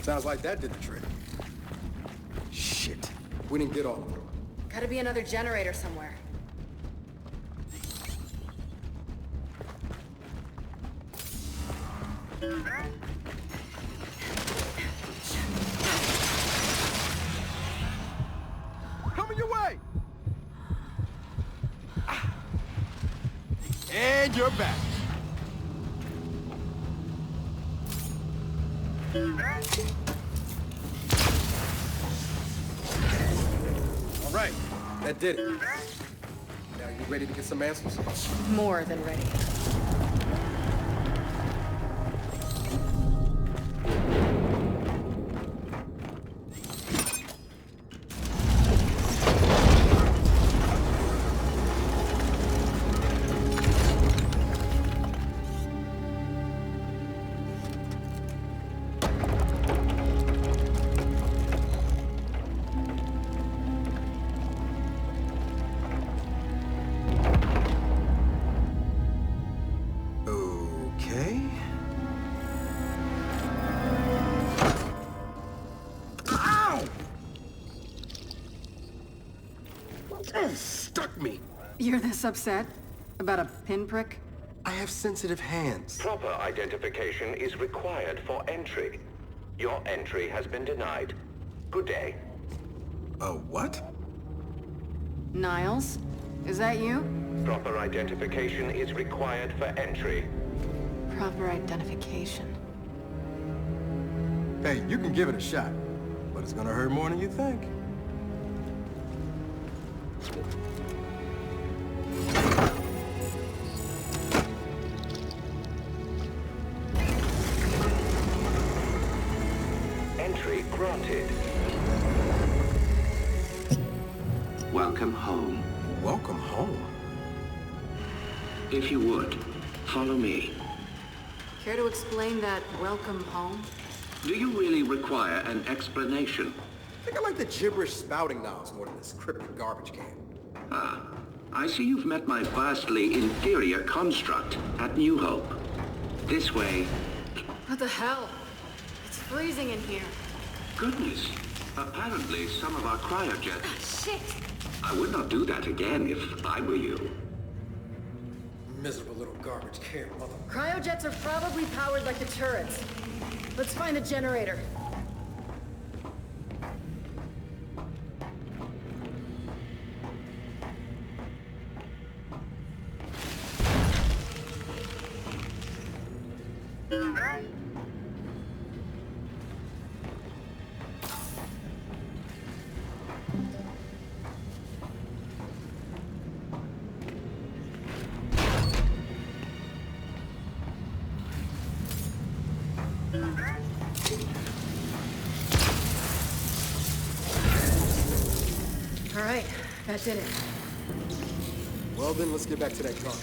Sounds like that did the trick. Shit. We didn't get all of them. Gotta be another generator somewhere. Coming your way! And you're back. All right, that did it. Now you ready to get some answers? More than ready. Stuck me. You're this upset? About a pinprick? I have sensitive hands. Proper identification is required for entry. Your entry has been denied. Good day. What? Niles? Is that you? Proper identification is required for entry. Proper identification. Hey, you can give it a shot, but it's gonna hurt more than you think. Entry granted. Welcome home. Welcome home? If you would, follow me. Care to explain that welcome home? Do you really require an explanation? I think I like the gibberish spouting Niles more than this cryptic garbage can. Ah, I see you've met my vastly inferior construct at New Hope. This way. What the hell? It's freezing in here. Goodness. Apparently some of our cryojets... Shit! I would not do that again if I were you. Miserable little garbage can, mother. Cryojets are probably powered like the turrets. Let's find the generator. All right, that did it. Well then, let's get back to that car.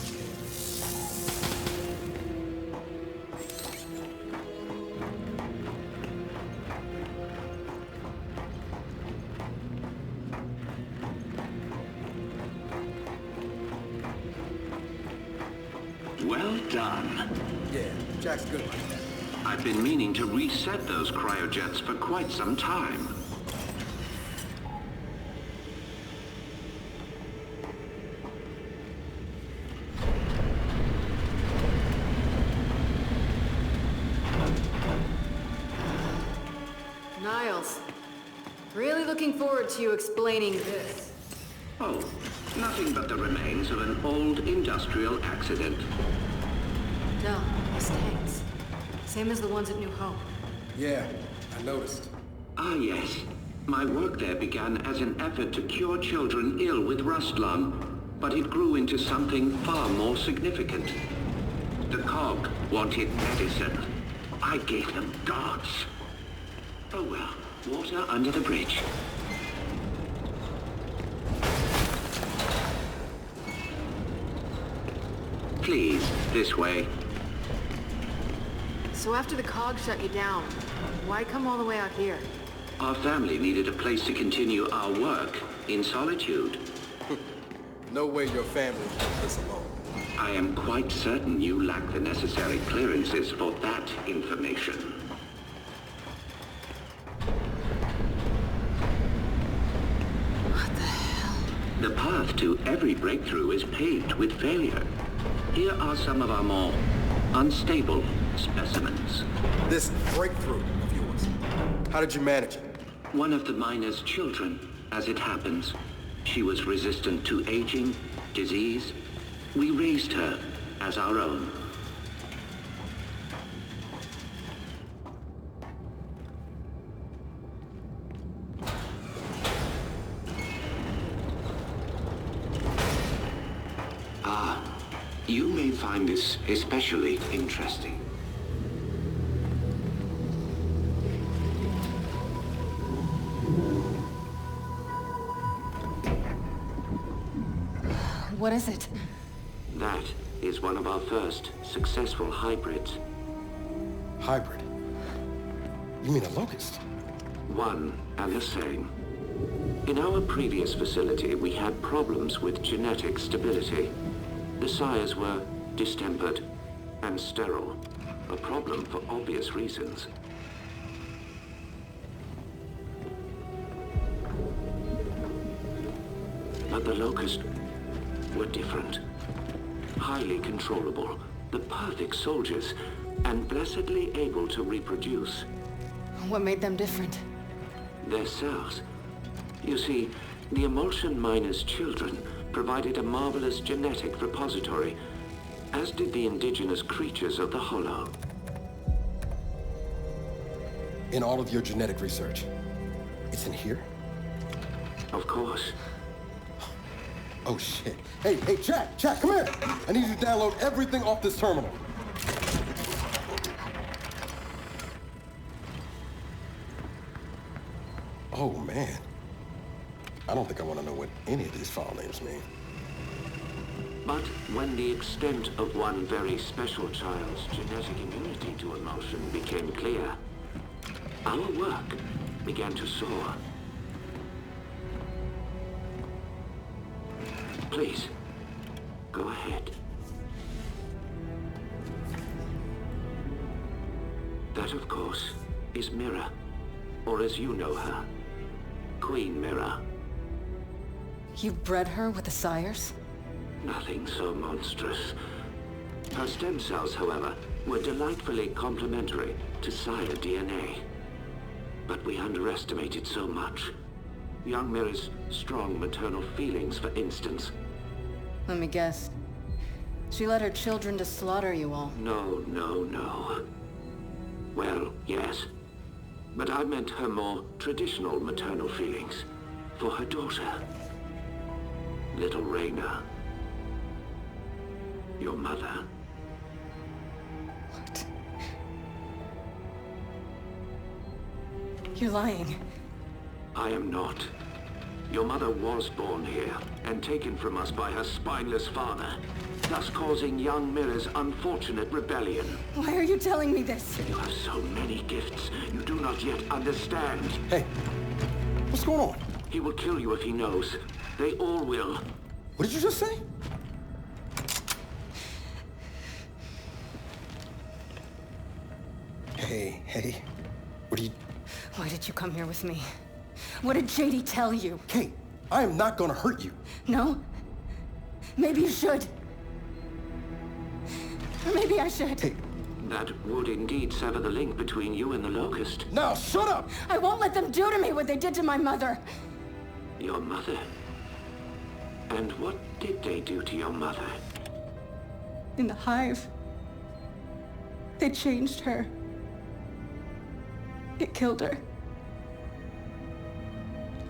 Well done. Yeah, Jack's good like that. I've been meaning to reset those cryojets for quite some time. Niles, really looking forward to you explaining this. Oh, nothing but the remains of an old industrial accident. No, these tanks. Same as the ones at New Hope. Yeah, I noticed. Ah, yes. My work there began as an effort to cure children ill with rust lung, but it grew into something far more significant. The COG wanted medicine. I gave them gods. Oh well, water under the bridge. Please, this way. So after the COG shut you down, why come all the way out here? Our family needed a place to continue our work in solitude. No way your family does this alone. I am quite certain you lack the necessary clearances for that information. What the hell? The path to every breakthrough is paved with failure. Here are some of our more unstable specimens. This breakthrough of yours, how did you manage it? One of the miner's children, as it happens. She was resistant to aging, disease. We raised her as our own. You may find this especially interesting. What is it? That is one of our first successful hybrids. Hybrid? You mean a locust? One and the same. In our previous facility, we had problems with genetic stability. The sires were distempered and sterile, a problem for obvious reasons. But the Locust were different. Highly controllable, the perfect soldiers, and blessedly able to reproduce. What made them different? Their cells. You see, the emulsion miner's children provided a marvelous genetic repository, as did the indigenous creatures of the Hollow. In all of your genetic research, it's in here? Of course. Oh shit. Hey, Jack, come here! I need you to download everything off this terminal. Oh man. I don't think I want to know what any of these file names mean. But when the extent of one very special child's genetic immunity to emulsion became clear, our work began to soar. Please, go ahead. That, of course, is Mira, or as you know her, Queen Mira. You bred her with the sires? Nothing so monstrous. Her stem cells, however, were delightfully complementary to sire DNA. But we underestimated so much. Young Mira's strong maternal feelings, for instance. Let me guess. She led her children to slaughter you all. No. Well, yes. But I meant her more traditional maternal feelings. For her daughter. Little Raina. Your mother. What? You're lying. I am not. Your mother was born here, and taken from us by her spineless father, thus causing young Mira's unfortunate rebellion. Why are you telling me this? You have so many gifts you do not yet understand. Hey, what's going on? He will kill you if he knows. They all will. What did you just say? Hey, what are you... Why did you come here with me? What did JD tell you? Kate, I am not gonna hurt you. No? Maybe you should. Or maybe I should. Hey. That would indeed sever the link between you and the Locust. Now, shut up! I won't let them do to me what they did to my mother. Your mother? And what did they do to your mother? In the hive, they changed her. It killed her.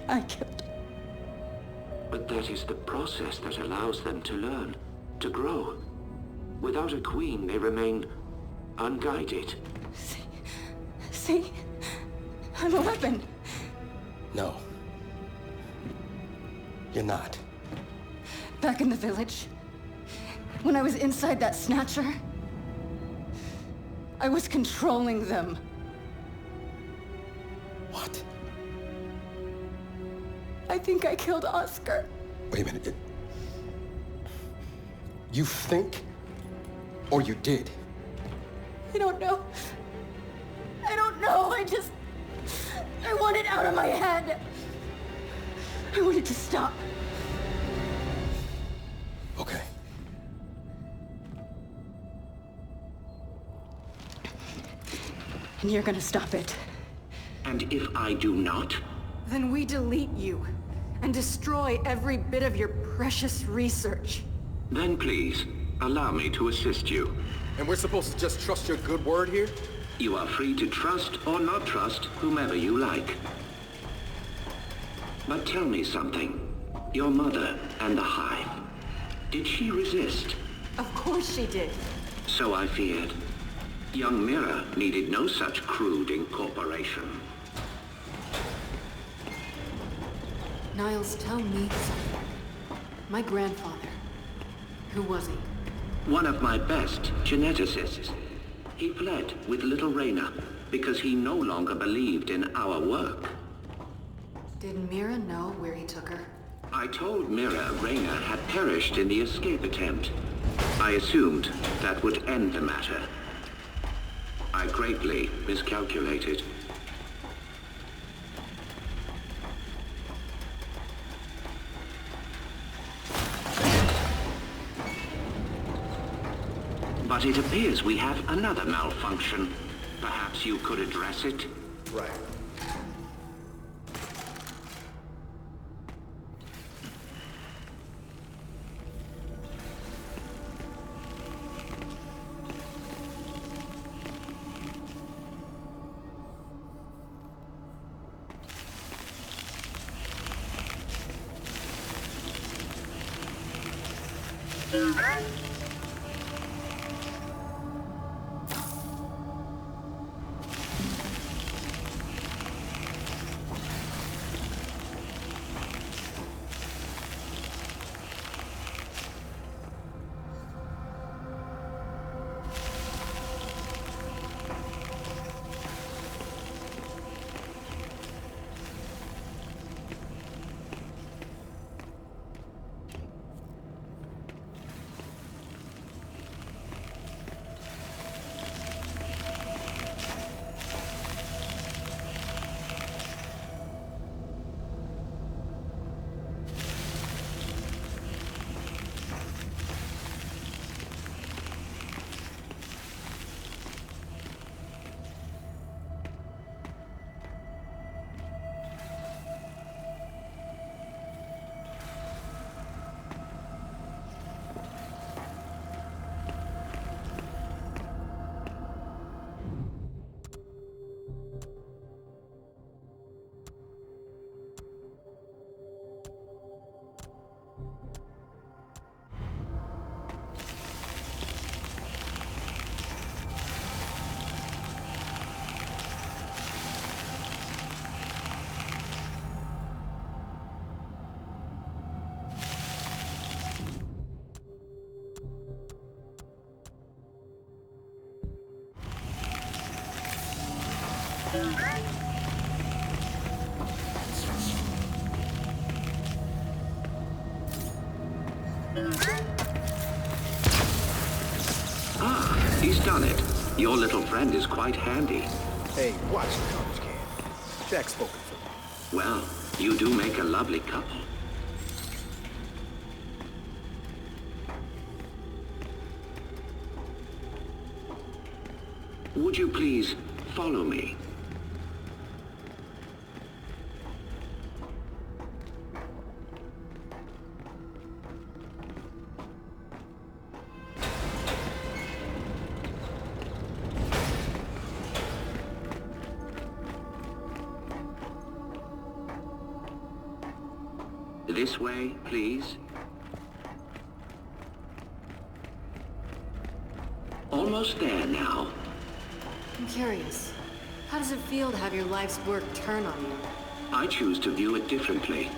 I killed her. But that is the process that allows them to learn, to grow. Without a queen, they remain unguided. See? I'm a weapon. No. You're not. Back in the village, when I was inside that snatcher, I was controlling them. What? I think I killed Oscar. Wait a minute. You think? Or you did? I don't know. I don't know. I want it out of my head. I want it to stop. Okay. And you're gonna stop it. And if I do not? Then we delete you and destroy every bit of your precious research. Then please, allow me to assist you. And we're supposed to just trust your good word here? You are free to trust or not trust whomever you like. But tell me something. Your mother and the Hive. Did she resist? Of course she did. So I feared. Young Mira needed no such crude incorporation. Niles, tell me something. My grandfather. Who was he? One of my best geneticists. He fled with little Reyna because he no longer believed in our work. Did Mira know where he took her? I told Mira Reyna had perished in the escape attempt. I assumed that would end the matter. I greatly miscalculated. But it appears we have another malfunction. Perhaps you could address it? Right. Ah, he's done it. Your little friend is quite handy. Hey, watch the garbage can. Jack's spoken for me. Well, you do make a lovely couple. Would you please follow me? This way, please. Almost there now. I'm curious. How does it feel to have your life's work turn on you? I choose to view it differently.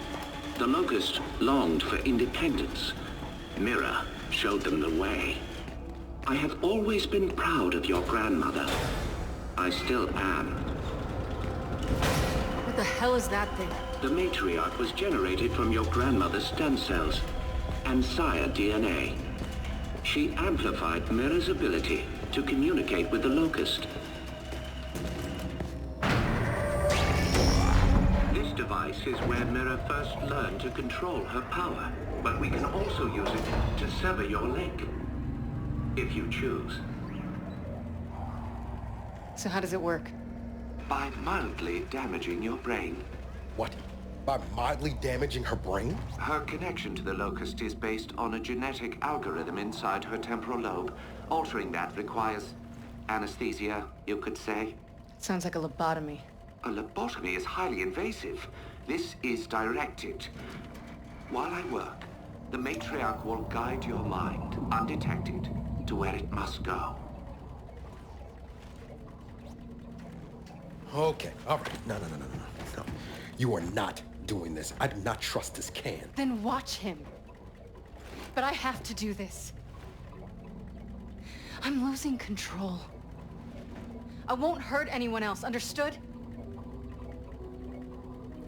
The Locust longed for independence. Mira showed them the way. I have always been proud of your grandmother. I still am. What the hell is that thing? The matriarch was generated from your grandmother's stem cells and sire DNA. She amplified Mira's ability to communicate with the Locust. This device is where Mira first learned to control her power, but we can also use it to sever your leg, if you choose. So how does it work? By mildly damaging your brain. What? By mildly damaging her brain? Her connection to the Locust is based on a genetic algorithm inside her temporal lobe. Altering that requires anesthesia, you could say. Sounds like a lobotomy. A lobotomy is highly invasive. This is directed. While I work, the matriarch will guide your mind, undetected, to where it must go. Okay, all right. No. You are not doing this. I do not trust this can. Then watch him. But I have to do this. I'm losing control. I won't hurt anyone else, understood?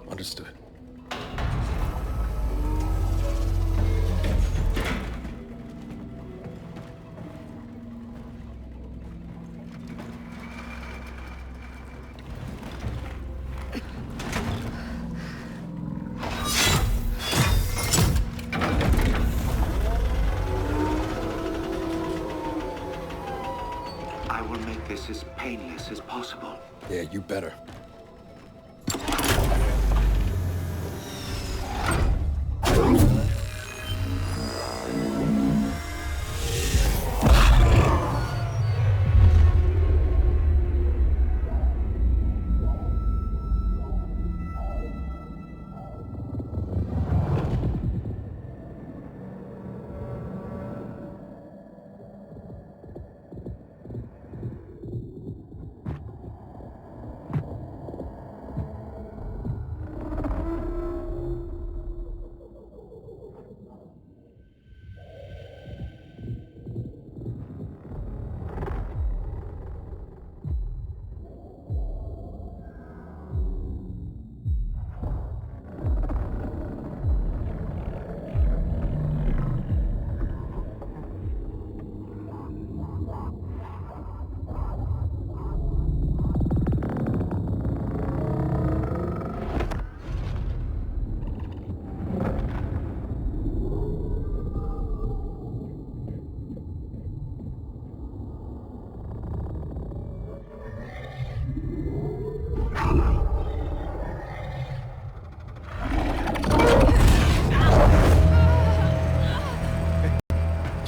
Understood. I will make this as painless as possible. Yeah, you better.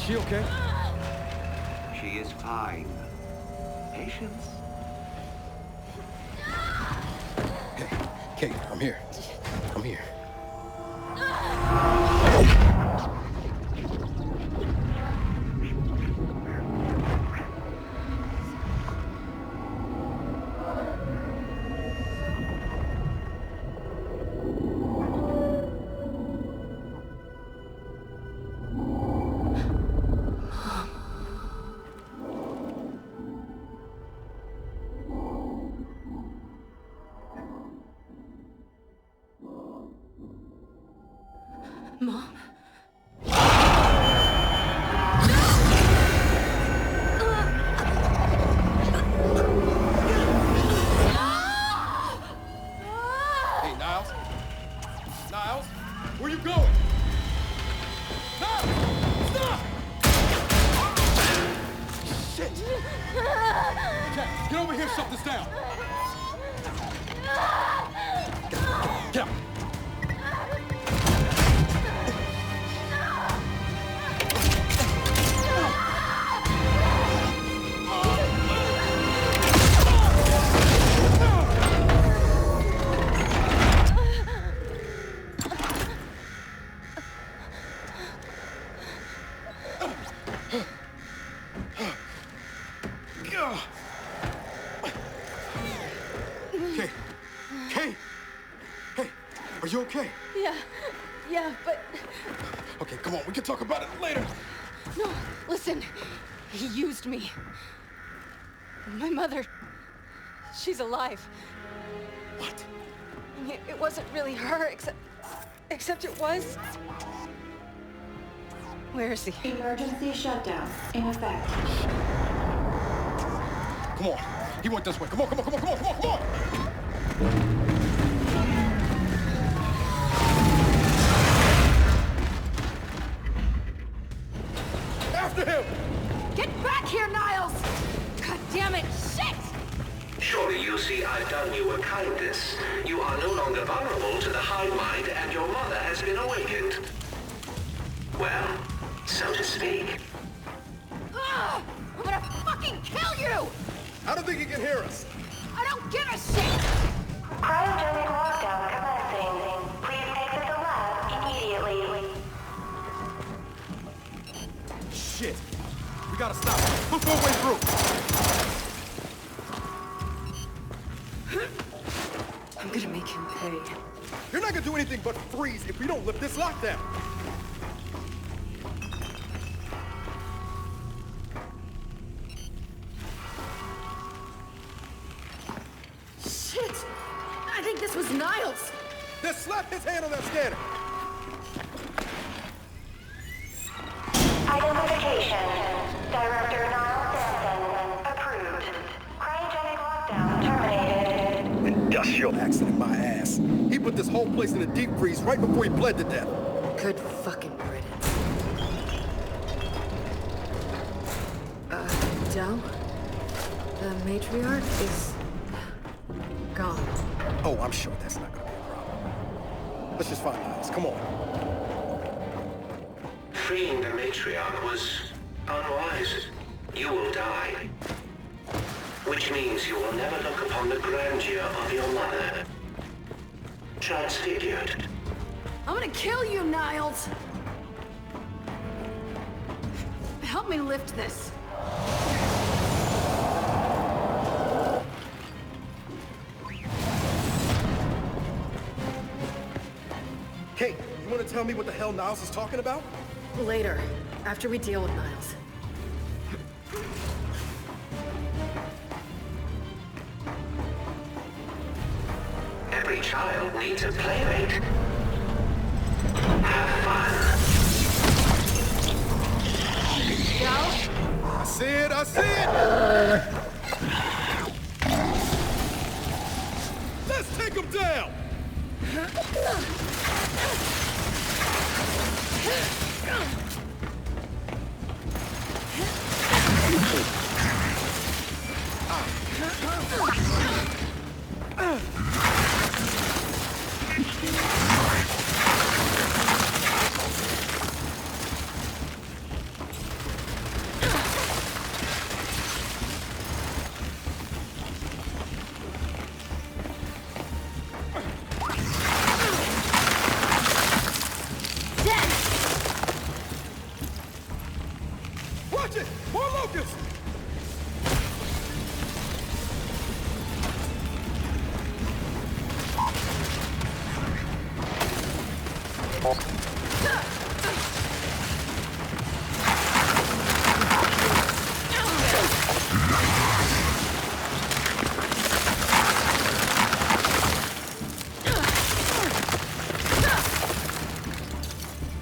She okay? She is fine. Patience. Hey, Kate, I'm here. I'm here. Mom? Hey, Niles? Niles? Where you going? Niles! Stop! Shit! Jack, get over here, shut this down! Get up! Kate! Hey, are you okay? Yeah, but... Okay, come on, we can talk about it later. No, listen. He used me. My mother... she's alive. What? It wasn't really her, except it was. Where is he? Emergency shutdown in effect. Come on. He went this way. Come on, come on, come on, come on, come on, come on! After him! Get back here, Niles! God damn it! Shit! Surely you see I've done you a kindness. You are no longer vulnerable to the hive mind and your mother has been awakened. Well, so to speak. Ugh! I'm gonna fucking kill you! I don't think he can hear us. I don't give a shit! Cryogenic lockdown commencing. Please exit the lab immediately. Shit. We gotta stop him. Look one way through. I'm gonna make him pay. You're not gonna do anything but freeze if we don't lift this lockdown. Shit! I think this was Niles! Then slap his hand on that scanner. Identification. Director Niles Sampson. Approved. Cryogenic lockdown terminated. Industrial accident, my ass. He put this whole place in a deep freeze right before he bled to death. Good fucking riddance. Del? The matriarch is... gone. Oh, I'm sure that's not gonna be a problem. Let's just find Niles. Come on. Freeing the matriarch was unwise. You will die. Which means you will never look upon the grandeur of your mother. Transfigured. I'm gonna kill you, Niles! Help me lift this. Kate, you wanna tell me what the hell Niles is talking about? Later, after we deal with Niles. Every child needs a playmate. Have fun. Del? I see it, I see it! Let's take him down! Watch it! More locusts!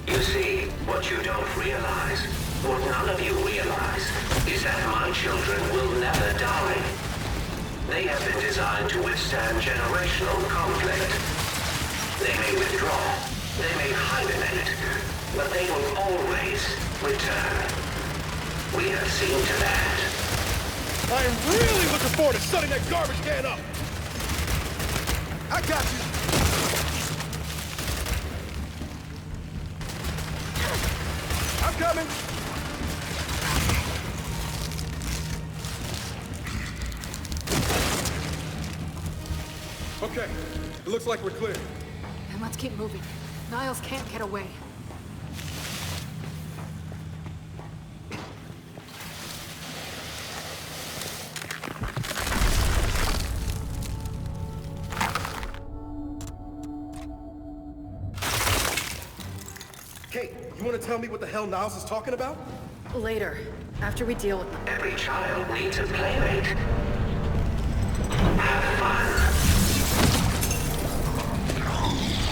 You see, what you don't realize, what none of you realize, is that my children will never die. They have been designed to withstand generational conflict. They may withdraw, they may hibernate, but they will always return. We have seen to that. I am really looking forward to shutting that garbage can up! I got you! I'm coming! Okay, it looks like we're clear. Then let's keep moving. Niles can't get away. Kate, you want to tell me what the hell Niles is talking about? Later, after we deal with them. Every child needs a playmate. Have fun.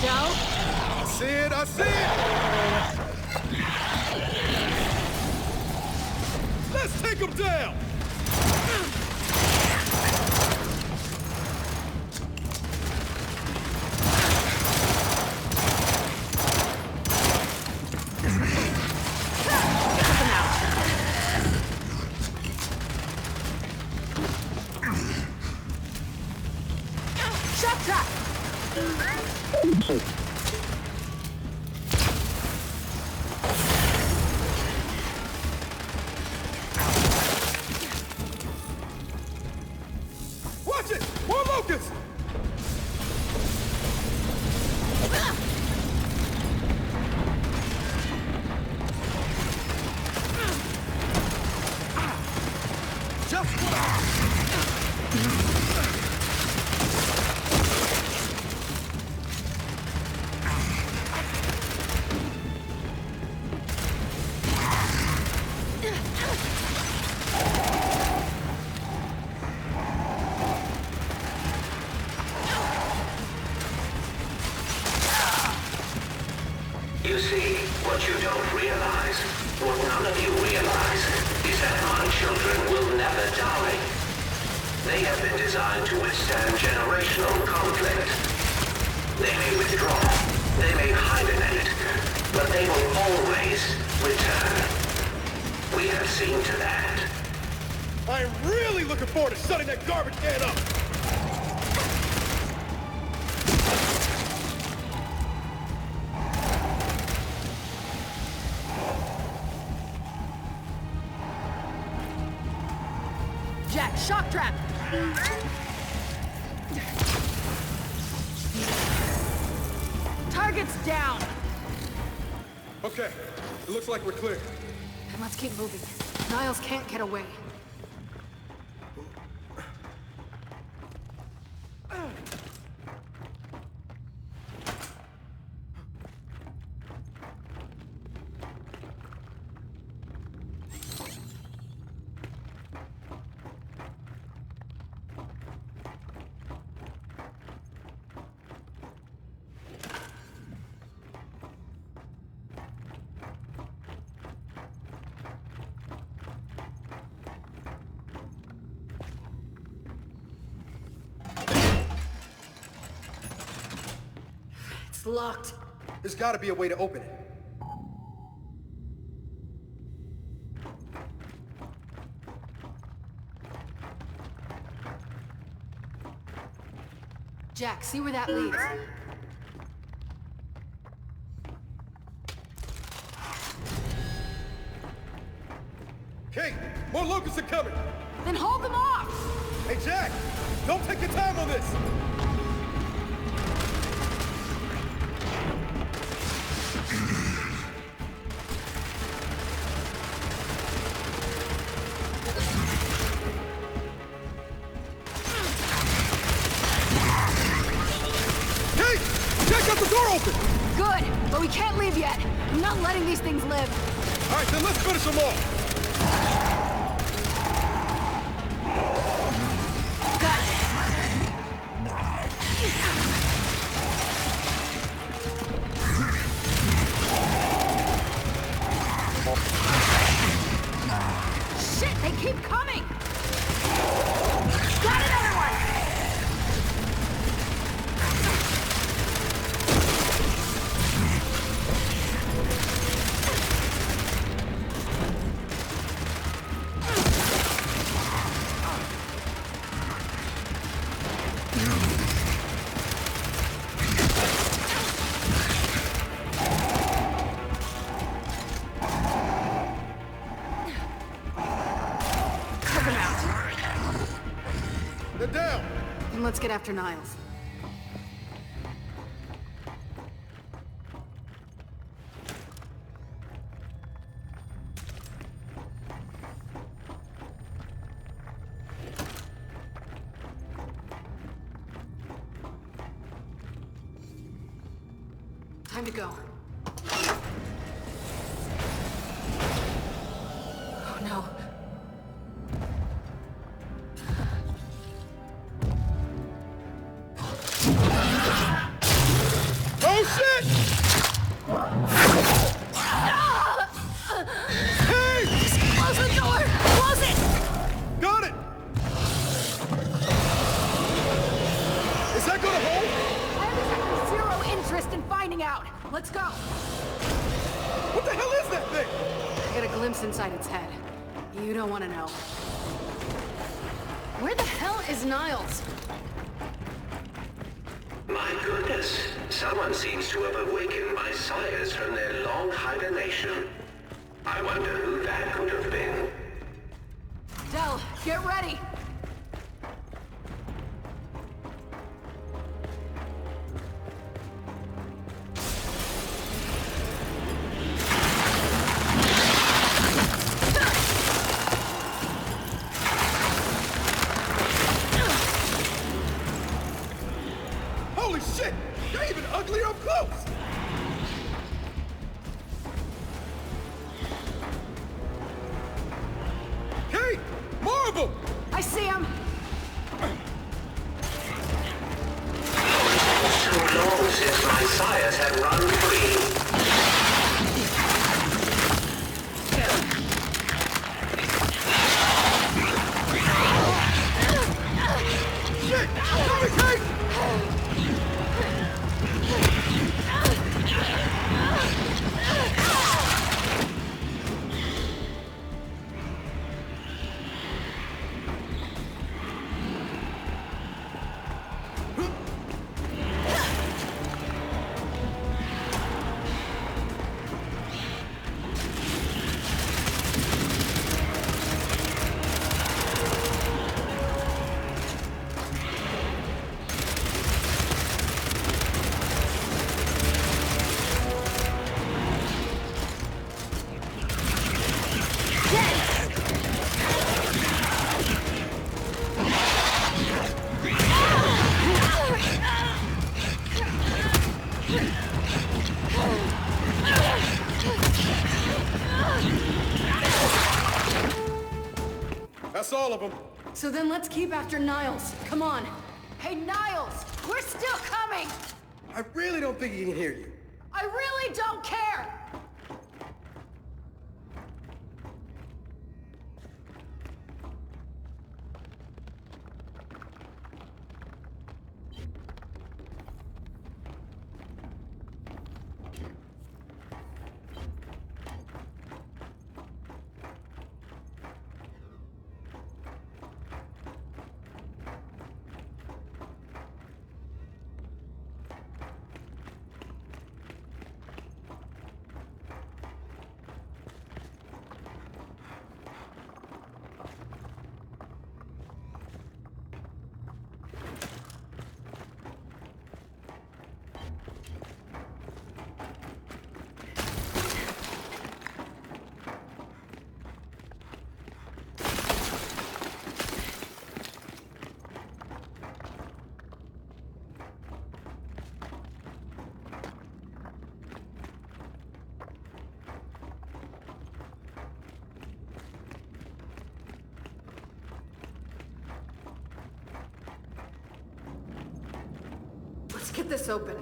Del? I see it, I see it! Let's take him down! Shock trap! Watch it! More locusts! Just what You see, what you don't realize, what none of you realize, is that our children will never die. They have been designed to withstand generational conflict. They may withdraw, they may hibernate, but they will always return. We have seen to that. I'm really looking forward to shutting that garbage can up! Jack, shock trap! Target's down! Okay, it looks like we're clear. Then let's keep moving. Niles can't get away. It's locked. There's gotta be a way to open it. Jack, see where that leads. Kate, more locusts are coming! Then hold them off! Hey, Jack! Don't take your time on this! Kate! Jack got the door open! Good, but we can't leave yet. I'm not letting these things live. All right, then let's finish them off! Got it. Shit, they keep coming! Got another one! Cut them out. They're down! Then let's get after Niles. Time to go. Oh no. Oh shit! Hey! Close the door! out. Let's go. What the hell is that thing? I got a glimpse inside its head. You don't want to know. Where the hell is Niles? My goodness. Someone seems to have awakened my sires from their long hibernation. I wonder who that could have been. Del, get ready. Holy shit! They're even uglier up close! Hey! More of them! I see him. Too long since my sires had run free. Shit! Hurry, Kate! That's all of them. So then let's keep after Niles. Come on. Hey, Niles! We're still coming! I really don't think he can hear you. I really don't care! Let's get this open.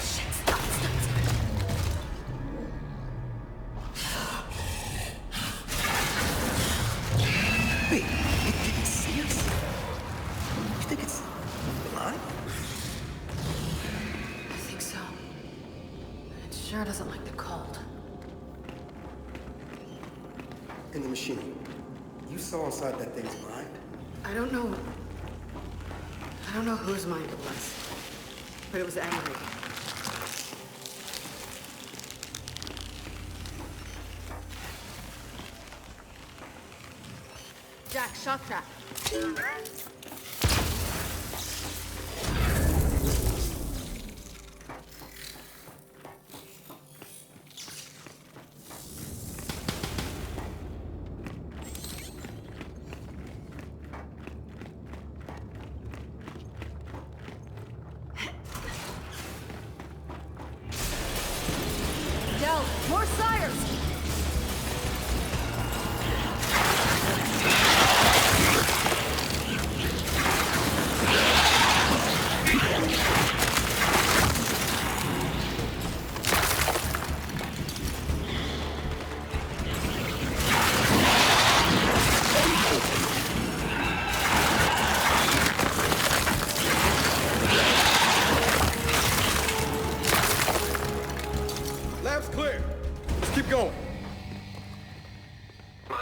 Shit, stop. Wait, it didn't see us? You think it's blind? I think so. It sure doesn't like the cold. In the machine. You saw inside that thing's mind? I don't know whose mind it was, but it was angry. Jack, shock trap. Del, more sires!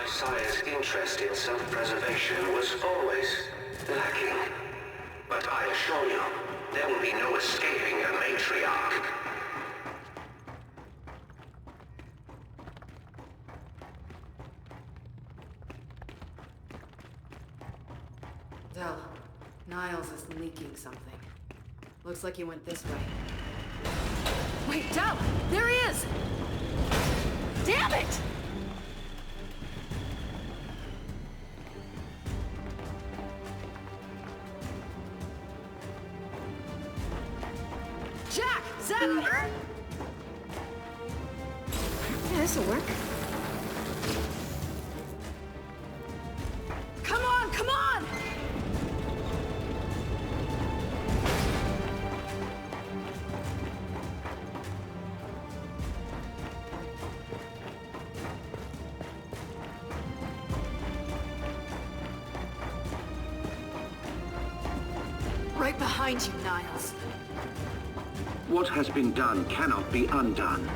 My sire's interest in self-preservation was always lacking. But I assure you, there will be no escaping a matriarch. Del, Niles is leaking something. Looks like he went this way. Wait, Del! There he is! Damn it! Jack! Zap! Yeah, this'll work. Come on, come on! Right behind you, Niles. What has been done cannot be undone.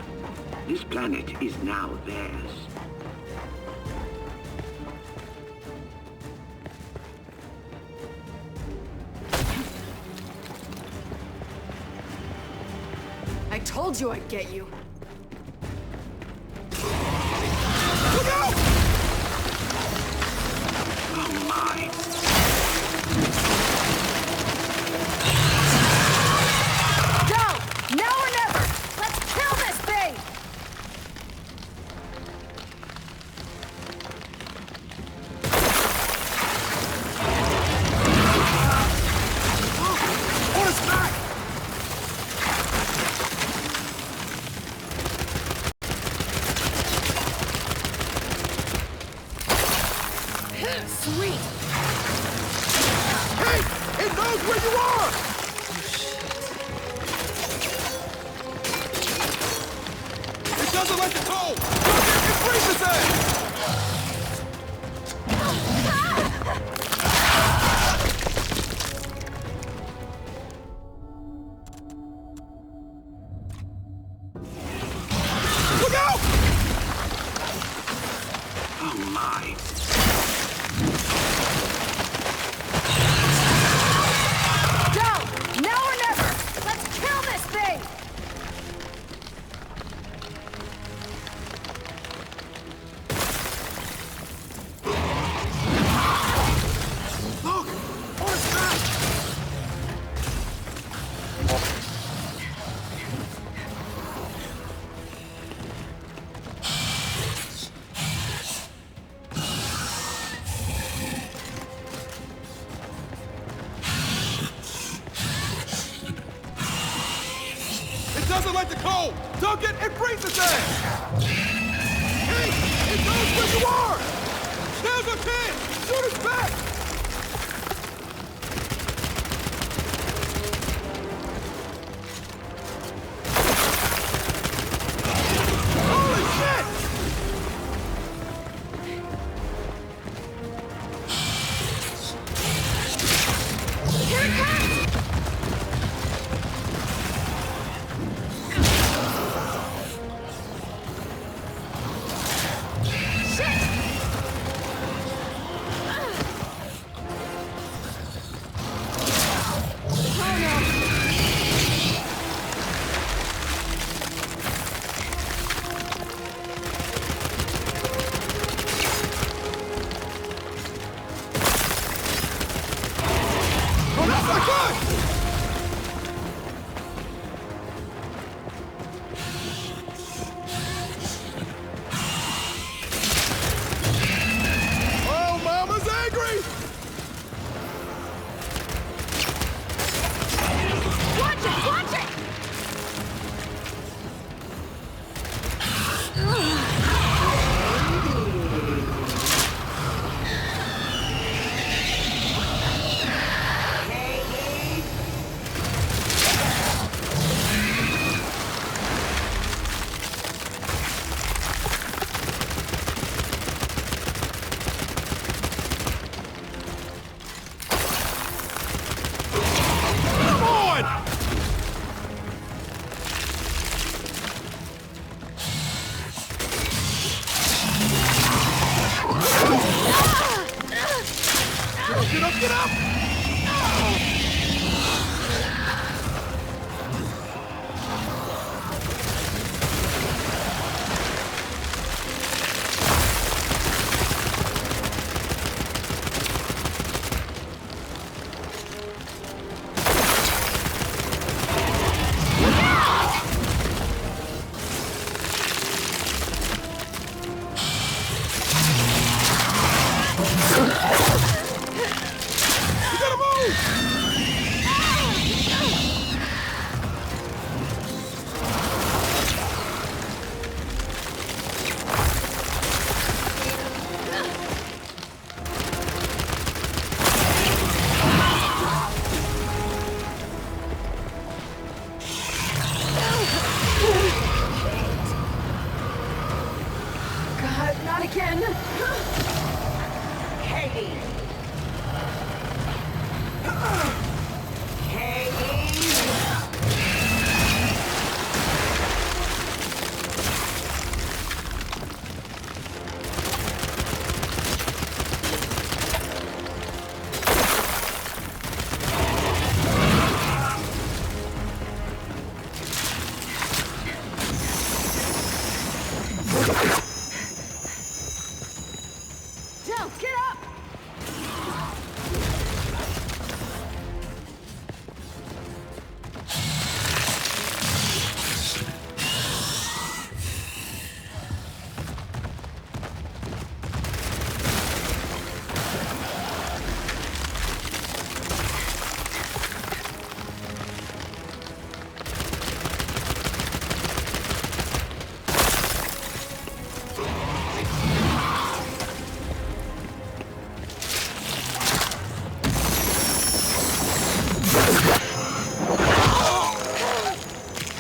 This planet is now theirs. I told you I'd get you. Look out! Oh my! Go! Now or never! Let's kill this thing! On his back! Sweet! Hey! It knows where you are! It doesn't like the cold! It freezes it! Look out! Oh my! Go! Now or never! Let's kill this thing! Look! On his back! It doesn't like the cold! Duncan, it freezes it! Hey! It knows where you are! There's a pin! Shoot his back! Holy shit! Here it comes! Shit! Get up! God, not again. Katie! Katie! Del, get up!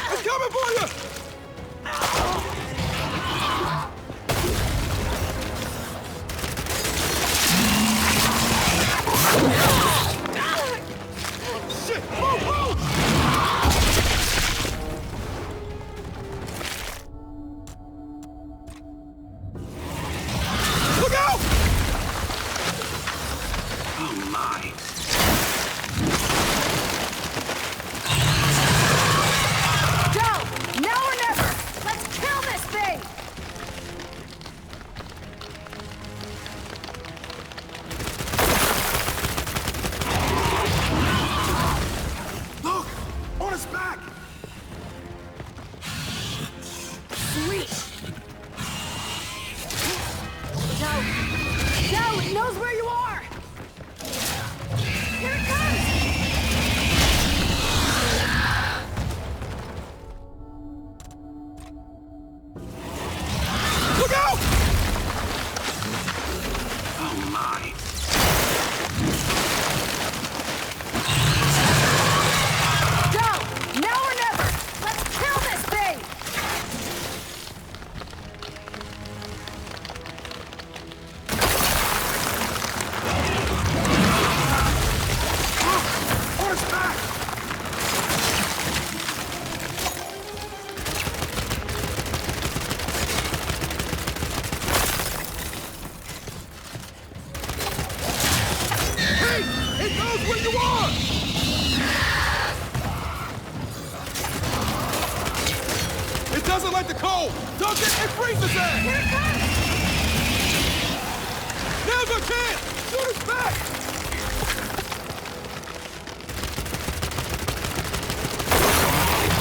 It's coming for you! Shit! Move, move! Look out! Oh my. Del, now or never! Let's kill this thing! Look! On his back! Sweet! Del! Del, it knows where you are! Here it comes! Look out! Oh my. Del, now or never! Let's kill this thing! On his back! Hey! It knows where you are! It doesn't like the cold! Dunk it and freeze his ass! Here it comes! Now's our chance! Shoot his back!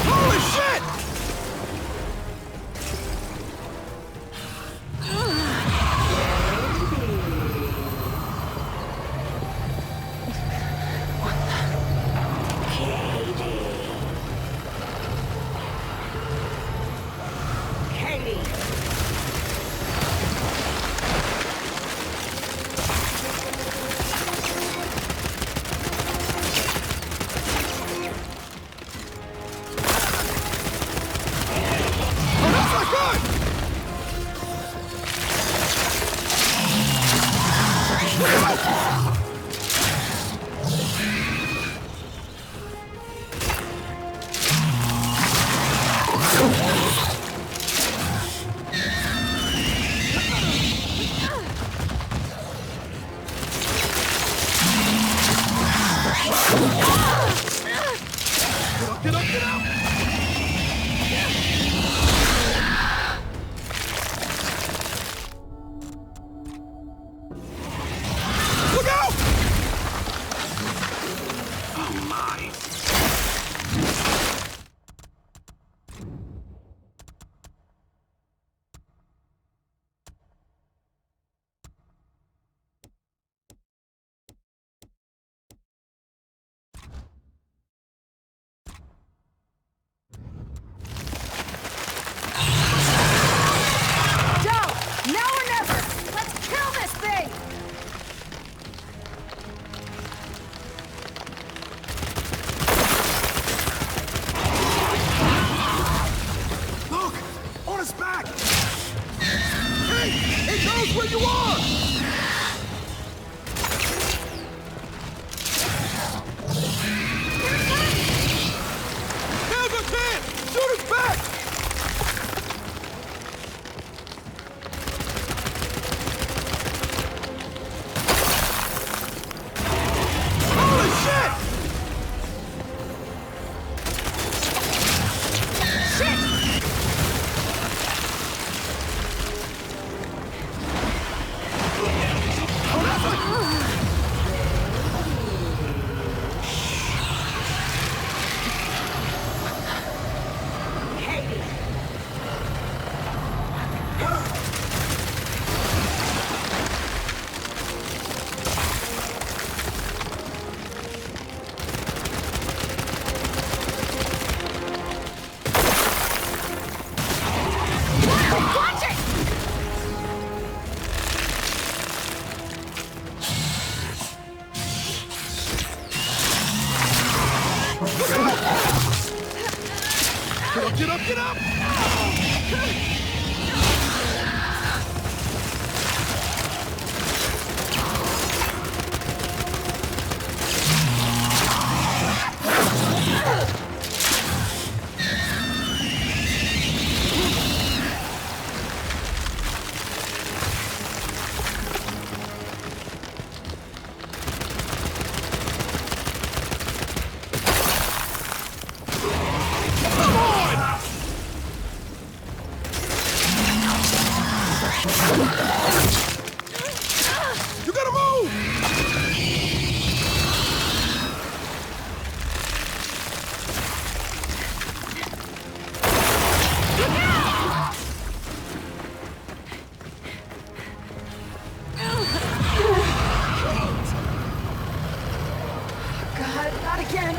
Holy shit! Katie! are! Now's our chance! Shoot us back! Holy shit! Get up, get up! You gotta move! God, not again.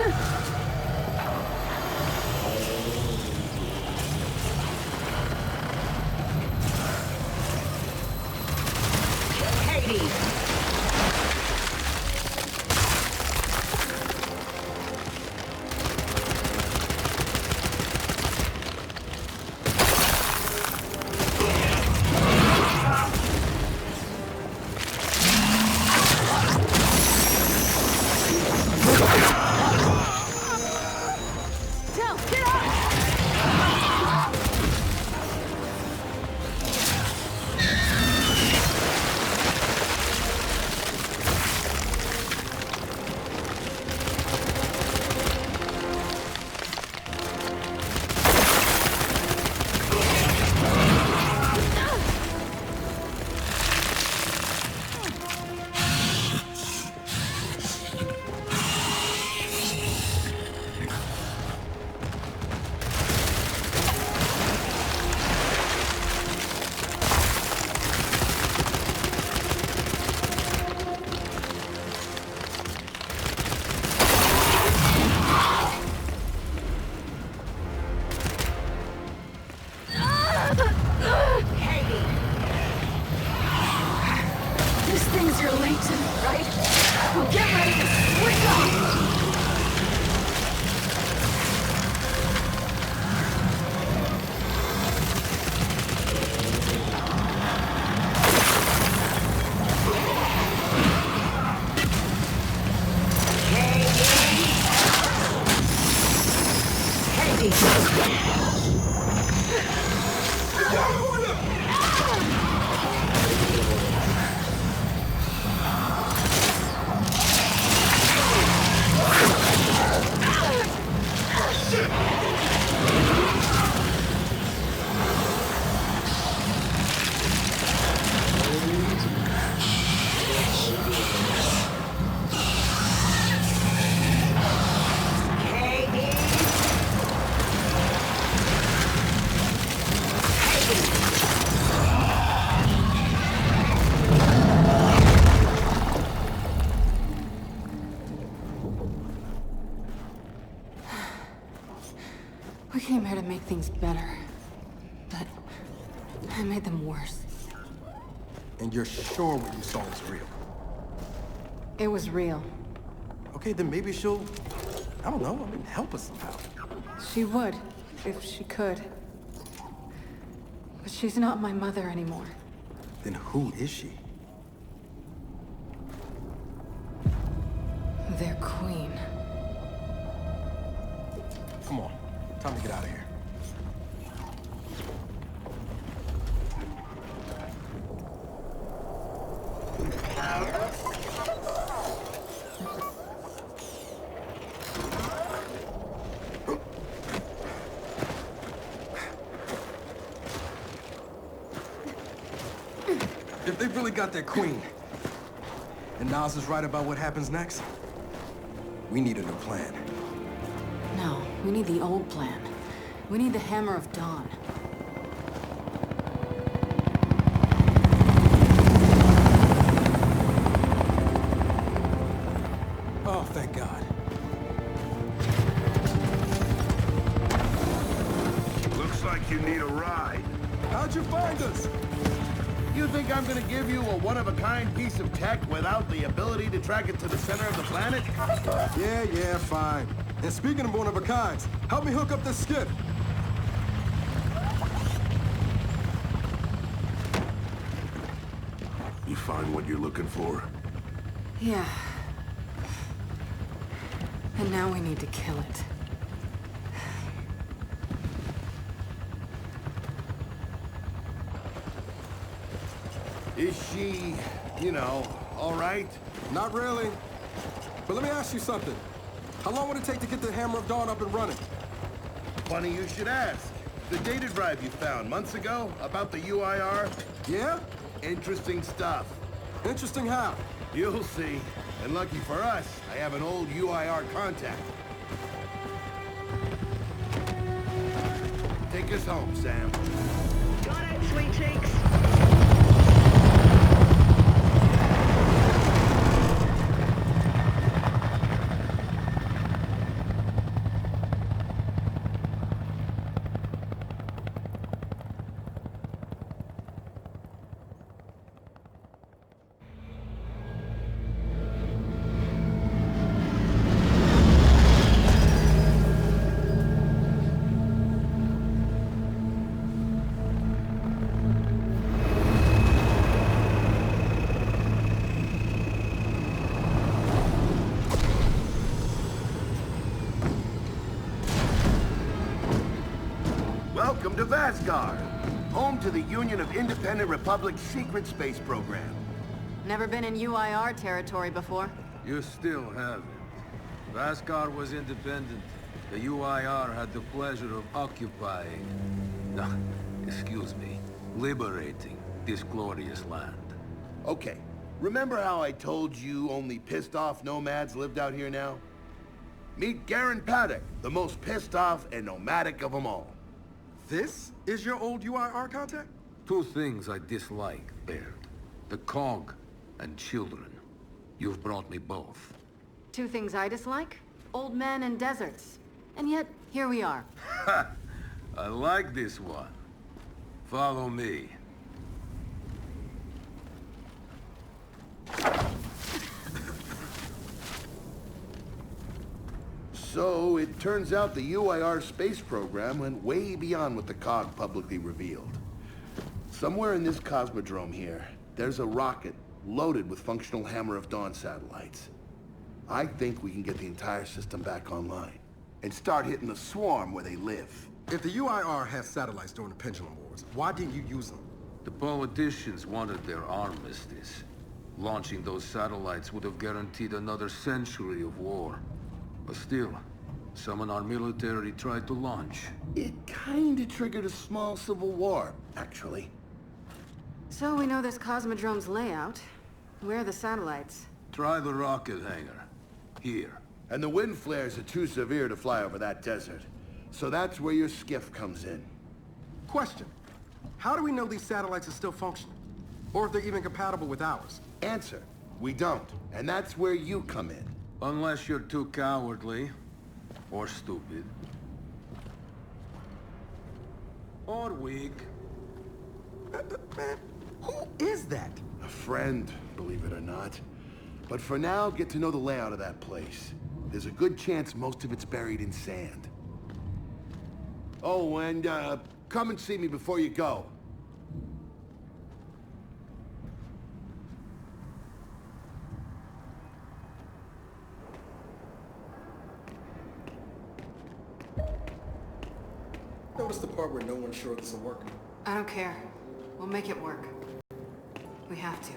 Del, get up! This thing's your Leighton, right? Well, get ready to swing off! We came here to make things better, but I made them worse. And you're sure what you saw was real? It was real. Okay, then maybe she'll, I don't know, help us somehow. She would, if she could. But she's not my mother anymore. Then who is she? Their queen. Come on, time to get out of here. If they really got their queen, and Niles is right about what happens next, we need a new plan. No, we need the old plan. We need the Hammer of Dawn. Oh, thank God. Looks like you need a ride. How'd you find us? You think I'm gonna give you a one-of-a-kind piece of tech without the ability to track it to the center of the planet? Yeah, fine. And speaking of one-of-a-kinds, help me hook up this skiff. You find what you're looking for? Yeah. And now we need to kill it. Is she, you know, all right? Not really. But let me ask you something. How long would it take to get the Hammer of Dawn up and running? Funny you should ask. The data drive you found months ago about the UIR? Yeah? Interesting stuff. Interesting how? You'll see. And lucky for us, I have an old UIR contact. Take us home, Sam. Got it, sweet cheeks. Welcome to Vasgar, home to the Union of Independent Republic's secret space program. Never been in UIR territory before. You still haven't. Vasgar was independent. The UIR had the pleasure of occupying... No, excuse me, liberating this glorious land. Okay, remember how I told you only pissed-off nomads lived out here now? Meet Garen Paddock, the most pissed-off and nomadic of them all. This is your old UIR contact? Two things I dislike, Baird. The cog and children. You've brought me both. Two things I dislike? Old men and deserts. And yet, here we are. Ha! I like this one. Follow me. So, it turns out the UIR space program went way beyond what the COG publicly revealed. Somewhere in this cosmodrome here, there's a rocket loaded with functional Hammer of Dawn satellites. I think we can get the entire system back online and start hitting the swarm where they live. If the UIR had satellites during the Pendulum Wars, why didn't you use them? The politicians wanted their armistice. Launching those satellites would have guaranteed another century of war. But still, some in our military tried to launch. It kinda triggered a small civil war, actually. So we know this Cosmodrome's layout. Where are the satellites? Try the rocket hangar. Here. And the wind flares are too severe to fly over that desert. So that's where your skiff comes in. Question. How do we know these satellites are still functioning? Or if they're even compatible with ours? Answer. We don't. And that's where you come in. Unless you're too cowardly. Or stupid. Or weak. Man, who is that? A friend, believe it or not. But for now, get to know the layout of that place. There's a good chance most of it's buried in sand. Oh, and come and see me before you go. notice the part where no one's sure this will work? I don't care. We'll make it work. We have to.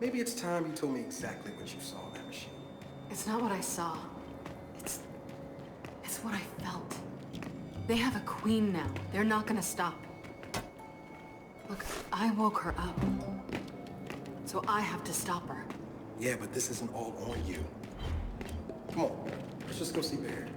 Maybe it's time you told me exactly what you saw in that machine. It's not what I saw. It's what I felt. They have a queen now. They're not gonna stop. Look, I woke her up. So I have to stop her. Yeah, but this isn't all on you. Come on, let's just go see Baird.